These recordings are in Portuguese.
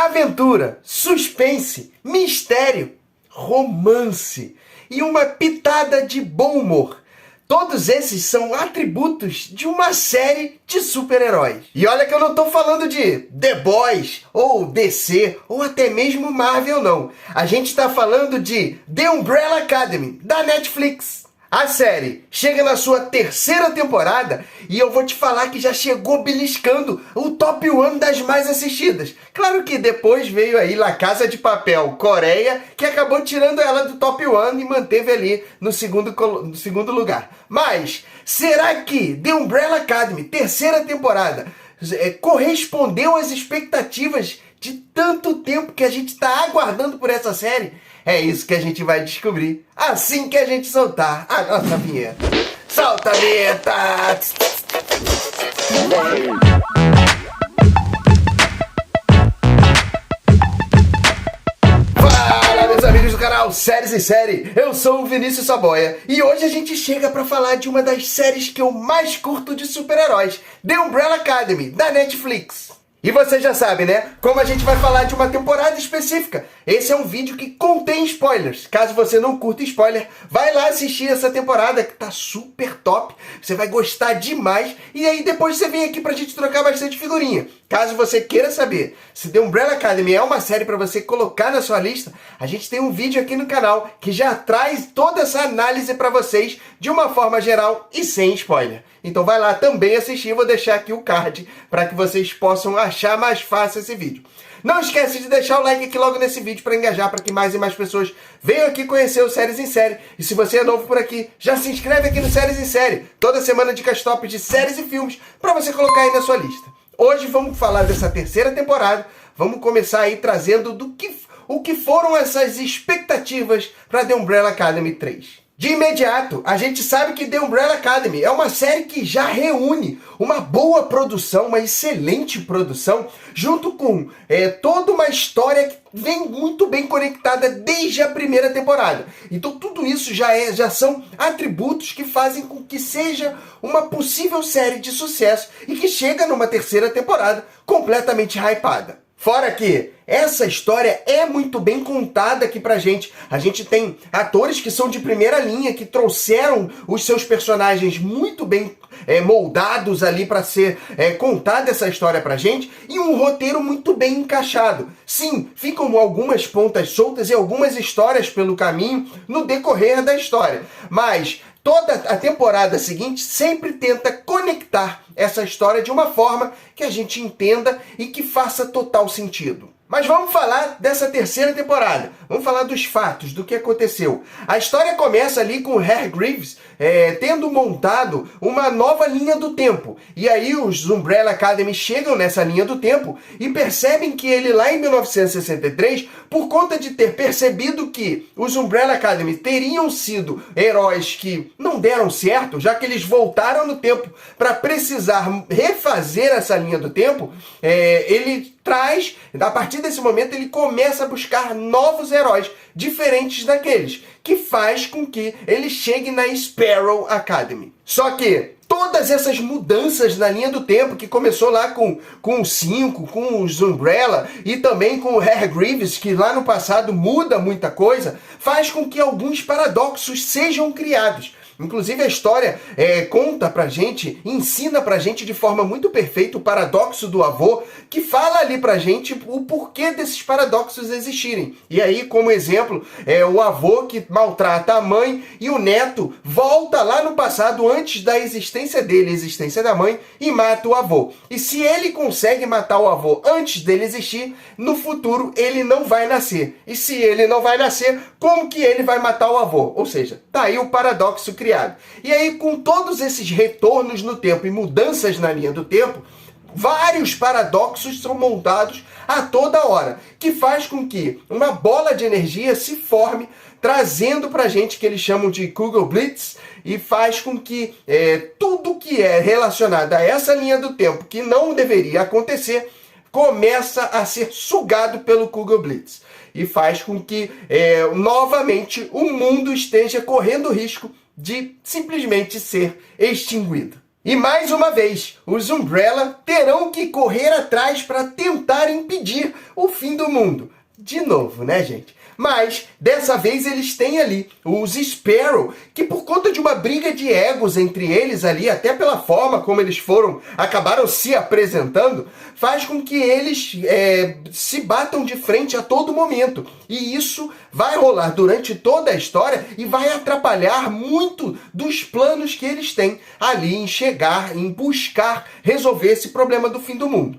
aventura, suspense, mistério, romance e uma pitada de bom humor. Todos esses são atributos de uma série de super-heróis. E olha que eu não estou falando de The Boys, ou DC, ou até mesmo Marvel, não. A gente está falando de The Umbrella Academy, da Netflix. A série chega na sua terceira temporada e eu vou te falar que já chegou beliscando o top 1 das mais assistidas. Claro que depois veio aí La Casa de Papel Coreia, que acabou tirando ela do top 1 e manteve ali no segundo lugar. Mas, será que The Umbrella Academy, terceira temporada, correspondeu às expectativas de tanto tempo que a gente está aguardando por essa série? É isso que a gente vai descobrir assim que a gente soltar a nossa vinheta. Solta a vinheta! Fala, meus amigos do canal Séries em Série! Eu sou o Vinícius Saboia e hoje a gente chega para falar de uma das séries que eu mais curto de super-heróis, The Umbrella Academy, da Netflix. E você já sabe, né? Como a gente vai falar de uma temporada específica. Esse é um vídeo que contém spoilers. Caso você não curta spoiler, vai lá assistir essa temporada que tá super top. Você vai gostar demais. E aí depois você vem aqui pra gente trocar bastante figurinha. Caso você queira saber se The Umbrella Academy é uma série para você colocar na sua lista, a gente tem um vídeo aqui no canal que já traz toda essa análise para vocês de uma forma geral e sem spoiler. Então vai lá também assistir, vou deixar aqui o card para que vocês possam achar mais fácil esse vídeo. Não esquece de deixar o like aqui logo nesse vídeo para engajar, para que mais e mais pessoas venham aqui conhecer o Séries em Série. E se você é novo por aqui, já se inscreve aqui no Séries em Série. Toda semana dicas top de séries e filmes para você colocar aí na sua lista. Hoje vamos falar dessa terceira temporada, vamos começar aí trazendo o que foram essas expectativas para The Umbrella Academy 3. De imediato, a gente sabe que The Umbrella Academy é uma série que já reúne uma boa produção, uma excelente produção, junto com toda uma história que vem muito bem conectada desde a primeira temporada. Então tudo isso já são atributos que fazem com que seja uma possível série de sucesso e que chega numa terceira temporada completamente hypada. Fora que essa história é muito bem contada aqui pra gente. A gente tem atores que são de primeira linha, que trouxeram os seus personagens muito bem moldados ali para ser contada essa história pra gente, e um roteiro muito bem encaixado. Sim, ficam algumas pontas soltas e algumas histórias pelo caminho no decorrer da história, mas toda a temporada seguinte sempre tenta conectar essa história de uma forma que a gente entenda e que faça total sentido. Mas vamos falar dessa terceira temporada. Vamos falar dos fatos, do que aconteceu. A história começa ali com o Harry Greaves tendo montado uma nova linha do tempo. E aí os Umbrella Academy chegam nessa linha do tempo e percebem que ele lá em 1963, por conta de ter percebido que os Umbrella Academy teriam sido heróis que não deram certo, já que eles voltaram no tempo para precisar refazer essa linha do tempo, ele traz, a partir desse momento ele começa a buscar novos heróis, diferentes daqueles, que faz com que ele chegue na Sparrow Academy. Só que todas essas mudanças na linha do tempo, que começou lá com o 5, com os Umbrella e também com o Harry Greaves, que lá no passado muda muita coisa, faz com que alguns paradoxos sejam criados. Inclusive a história conta pra gente, ensina pra gente de forma muito perfeita o paradoxo do avô, que fala ali pra gente o porquê desses paradoxos existirem. E aí, como exemplo, o avô que maltrata a mãe e o neto volta lá no passado, antes da existência dele, a existência da mãe, e mata o avô. E se ele consegue matar o avô antes dele existir, no futuro ele não vai nascer. E se ele não vai nascer, como que ele vai matar o avô? Ou seja, tá aí o paradoxo criado. E aí, com todos esses retornos no tempo e mudanças na linha do tempo, vários paradoxos são montados a toda hora, que faz com que uma bola de energia se forme, trazendo pra gente que eles chamam de Kugel Blitz, e faz com que tudo que é relacionado a essa linha do tempo que não deveria acontecer, começa a ser sugado pelo Kugel Blitz. E faz com que, novamente, o mundo esteja correndo risco de simplesmente ser extinguido. E mais uma vez, os Umbrella terão que correr atrás para tentar impedir o fim do mundo. De novo, né, gente? Mas, dessa vez, eles têm ali os Sparrow, que por conta de uma briga de egos entre eles ali, até pela forma como eles acabaram se apresentando, faz com que eles se batam de frente a todo momento. E isso vai rolar durante toda a história e vai atrapalhar muito dos planos que eles têm ali em buscar resolver esse problema do fim do mundo.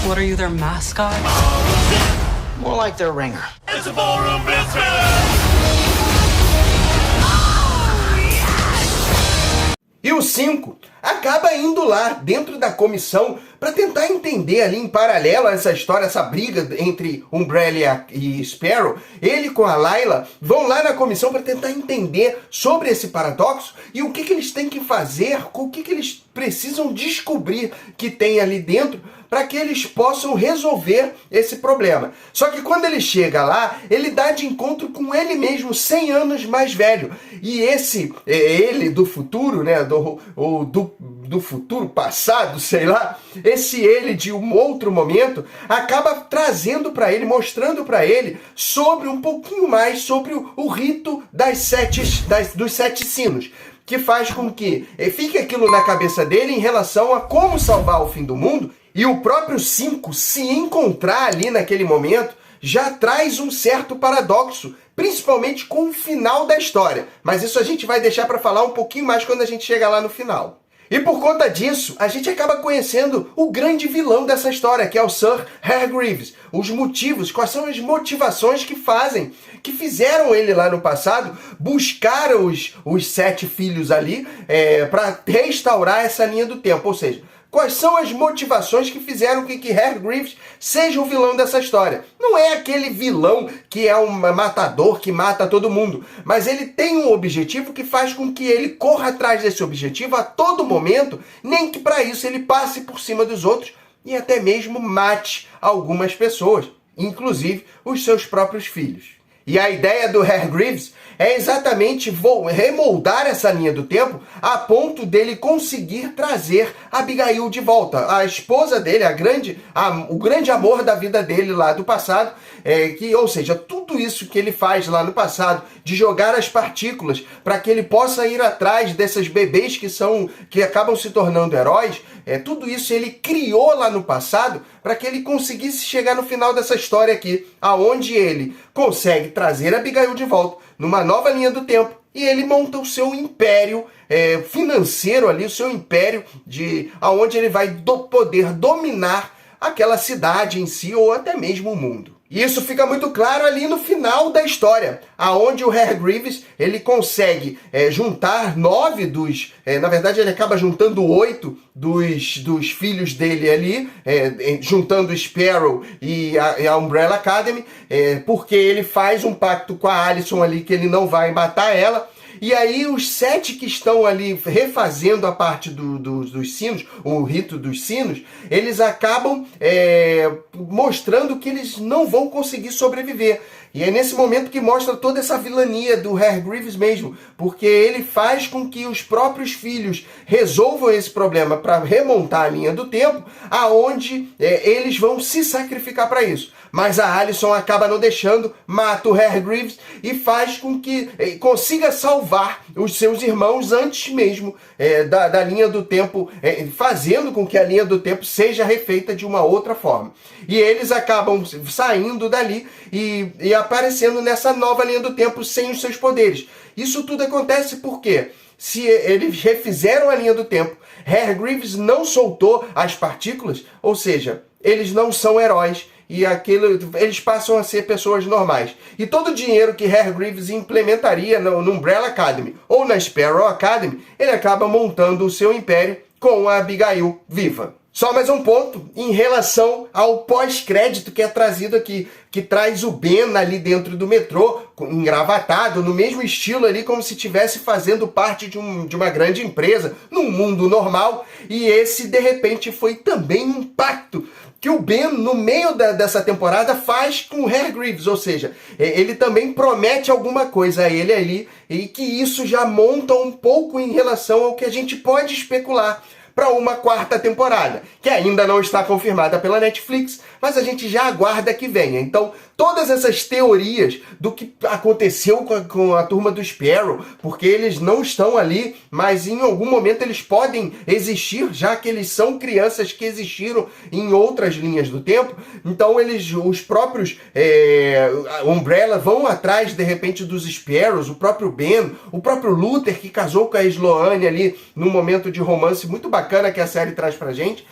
What are you, their mascot? More like their ringer. It's a ballroom biscuit! E o 5 acaba indo lá dentro da comissão para tentar entender ali em paralelo a essa história, essa briga entre Umbrella e Sparrow. Ele com a Layla vão lá na comissão para tentar entender sobre esse paradoxo e o que eles têm que fazer, o que eles precisam descobrir que tem ali dentro para que eles possam resolver esse problema. Só que quando ele chega lá, ele dá de encontro com ele mesmo, 100 anos mais velho. E ele do futuro, né, do futuro passado, sei lá, esse ele de um outro momento, acaba trazendo para ele, mostrando para ele sobre um pouquinho mais sobre o rito dos 7 sinos, que faz com que fique aquilo na cabeça dele em relação a como salvar o fim do mundo. E o próprio 5 se encontrar ali naquele momento já traz um certo paradoxo, principalmente com o final da história. Mas isso a gente vai deixar para falar um pouquinho mais quando a gente chegar lá no final. E por conta disso, a gente acaba conhecendo o grande vilão dessa história, que é o Sir Hargreaves. Os motivos, quais são as motivações que fizeram ele lá no passado buscar os 7 filhos ali para restaurar essa linha do tempo. Ou seja, quais são as motivações que fizeram com que Hargreaves seja o vilão dessa história? Não é aquele vilão que é um matador que mata todo mundo, mas ele tem um objetivo que faz com que ele corra atrás desse objetivo a todo momento, nem que para isso ele passe por cima dos outros e até mesmo mate algumas pessoas, inclusive os seus próprios filhos. E a ideia do Hargreaves é exatamente remoldar essa linha do tempo a ponto dele conseguir trazer Abigail de volta, a esposa dele, o grande amor da vida dele lá do passado, ou seja, tudo isso que ele faz lá no passado, de jogar as partículas para que ele possa ir atrás desses bebês que acabam se tornando heróis, tudo isso ele criou lá no passado para que ele conseguisse chegar no final dessa história aqui, aonde ele consegue trazer Abigail de volta numa nova linha do tempo e ele monta o seu império financeiro ali, o seu império aonde ele vai poder dominar aquela cidade em si ou até mesmo o mundo. E isso fica muito claro ali no final da história, aonde o Hargreaves ele consegue juntar 9 na verdade ele acaba juntando 8 dos filhos dele ali, juntando Sparrow e a Umbrella Academy, porque ele faz um pacto com a Alyson ali que ele não vai matar ela. E aí os 7 que estão ali refazendo a parte dos sinos, o rito dos sinos, eles acabam mostrando que eles não vão conseguir sobreviver. E é nesse momento que mostra toda essa vilania do Hargreaves mesmo, porque ele faz com que os próprios filhos resolvam esse problema para remontar a linha do tempo, aonde eles vão se sacrificar para isso. Mas a Alyson acaba não deixando, mata o Hargreaves e faz com que consiga salvar os seus irmãos antes mesmo da linha do tempo, fazendo com que a linha do tempo seja refeita de uma outra forma. E eles acabam saindo dali e aparecendo nessa nova linha do tempo sem os seus poderes. Isso tudo acontece porque se eles refizeram a linha do tempo, Hargreaves não soltou as partículas, ou seja, eles não são heróis. E eles passam a ser pessoas normais. E todo o dinheiro que Hargreaves implementaria no Umbrella Academy ou na Sparrow Academy, ele acaba montando o seu império com a Abigail viva. Só mais um ponto em relação ao pós-crédito que é trazido aqui, que traz o Ben ali dentro do metrô, engravatado, no mesmo estilo ali, como se estivesse fazendo parte de uma grande empresa, num mundo normal, e esse, de repente, foi também um pacto que o Ben, no meio dessa temporada, faz com o Hargreaves, ou seja, ele também promete alguma coisa a ele ali, e que isso já monta um pouco em relação ao que a gente pode especular para uma quarta temporada, que ainda não está confirmada pela Netflix, mas a gente já aguarda que venha. Então, todas essas teorias do que aconteceu com a turma do Sparrow, porque eles não estão ali, mas em algum momento eles podem existir, já que eles são crianças que existiram em outras linhas do tempo. Então, os próprios Umbrella vão atrás, de repente, dos Sparrows, o próprio Ben, o próprio Luther, que casou com a Sloane ali num momento de romance muito bacana que a série traz pra gente.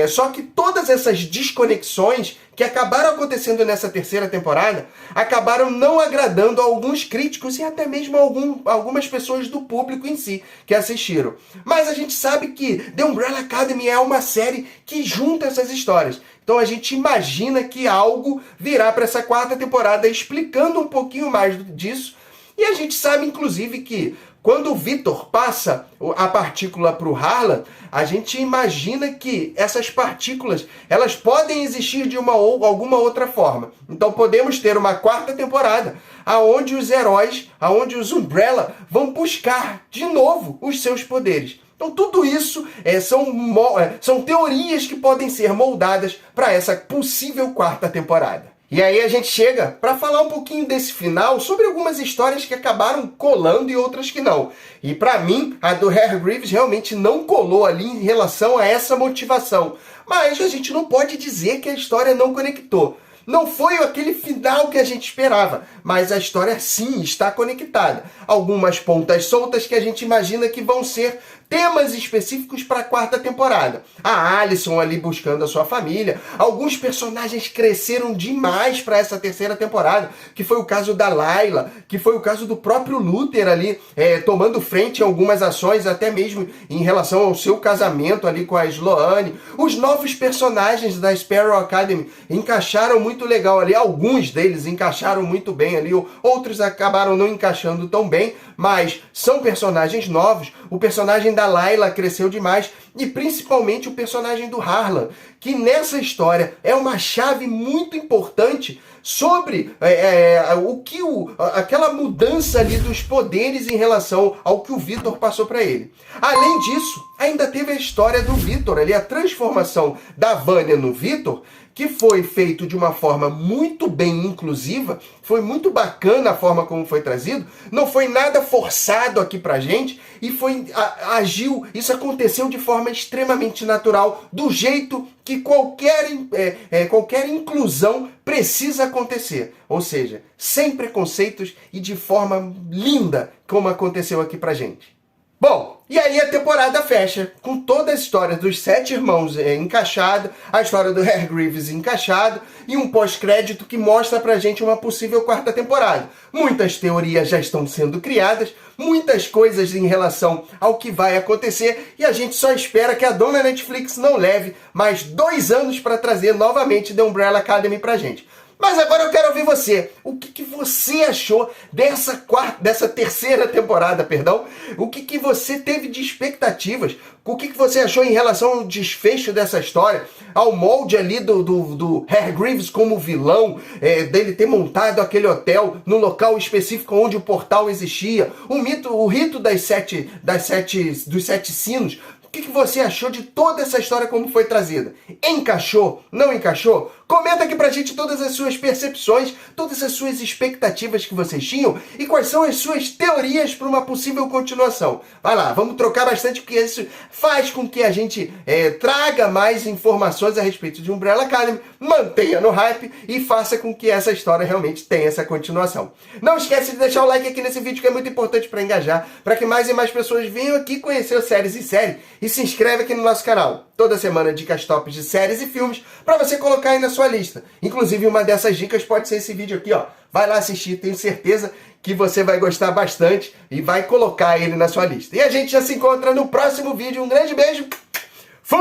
Só que todas essas desconexões que acabaram acontecendo nessa terceira temporada acabaram não agradando a alguns críticos e até mesmo algumas pessoas do público em si que assistiram. Mas a gente sabe que The Umbrella Academy é uma série que junta essas histórias. Então a gente imagina que algo virá para essa quarta temporada explicando um pouquinho mais disso. E a gente sabe, inclusive, que quando o Victor passa a partícula para o Harlan, a gente imagina que essas partículas elas podem existir de alguma outra forma. Então podemos ter uma quarta temporada aonde os heróis, aonde os Umbrella vão buscar de novo os seus poderes. Então tudo isso são teorias que podem ser moldadas para essa possível quarta temporada. E aí a gente chega para falar um pouquinho desse final sobre algumas histórias que acabaram colando e outras que não. E para mim, a do Harry Greaves realmente não colou ali em relação a essa motivação. Mas a gente não pode dizer que a história não conectou. Não foi aquele final que a gente esperava, mas a história sim está conectada. Algumas pontas soltas que a gente imagina que vão ser temas específicos para a quarta temporada. A Alison ali buscando a sua família. Alguns personagens cresceram demais para essa terceira temporada, que foi o caso da Layla, que foi o caso do próprio Luther ali, tomando frente a algumas ações, até mesmo em relação ao seu casamento ali com a Sloane. Os novos personagens da Sparrow Academy encaixaram muito legal ali. Alguns deles encaixaram muito bem ali, outros acabaram não encaixando tão bem, mas são personagens novos. O personagem da Layla cresceu demais e principalmente o personagem do Harlan, que nessa história é uma chave muito importante sobre aquela mudança ali dos poderes em relação ao que o Victor passou para ele. Além disso, ainda teve a história do Victor ali, a transformação da Vanya no Victor, que foi feito de uma forma muito bem inclusiva, foi muito bacana a forma como foi trazido, não foi nada forçado aqui pra gente, e isso aconteceu de forma extremamente natural, do jeito que qualquer inclusão precisa acontecer. Ou seja, sem preconceitos e de forma linda, como aconteceu aqui pra gente. Bom, e aí a temporada fecha com toda a história dos 7 irmãos encaixada, a história do Harry Greaves encaixado e um pós-crédito que mostra pra gente uma possível quarta temporada. Muitas teorias já estão sendo criadas, muitas coisas em relação ao que vai acontecer e a gente só espera que a dona Netflix não leve mais 2 anos para trazer novamente The Umbrella Academy pra gente. Mas agora eu quero ouvir você. O que você achou dessa terceira temporada, perdão? O que você teve de expectativas? O que você achou em relação ao desfecho dessa história? Ao molde ali do Harry Greaves como vilão, dele ter montado aquele hotel no local específico onde o portal existia, o rito dos 7 sinos. O que você achou de toda essa história como foi trazida? Encaixou? Não encaixou? Comenta aqui pra gente todas as suas percepções, todas as suas expectativas que vocês tinham e quais são as suas teorias para uma possível continuação. Vai lá, vamos trocar bastante porque isso faz com que a gente traga mais informações a respeito de Umbrella Academy, mantenha no hype e faça com que essa história realmente tenha essa continuação. Não esquece de deixar o like aqui nesse vídeo que é muito importante para engajar, para que mais e mais pessoas venham aqui conhecer o Séries em Série e se inscreve aqui no nosso canal. Toda semana dicas tops de séries e filmes para você colocar aí na sua lista. Inclusive uma dessas dicas pode ser esse vídeo aqui, ó. Vai lá assistir, tenho certeza que você vai gostar bastante e vai colocar ele na sua lista. E a gente já se encontra no próximo vídeo. Um grande beijo. Fui!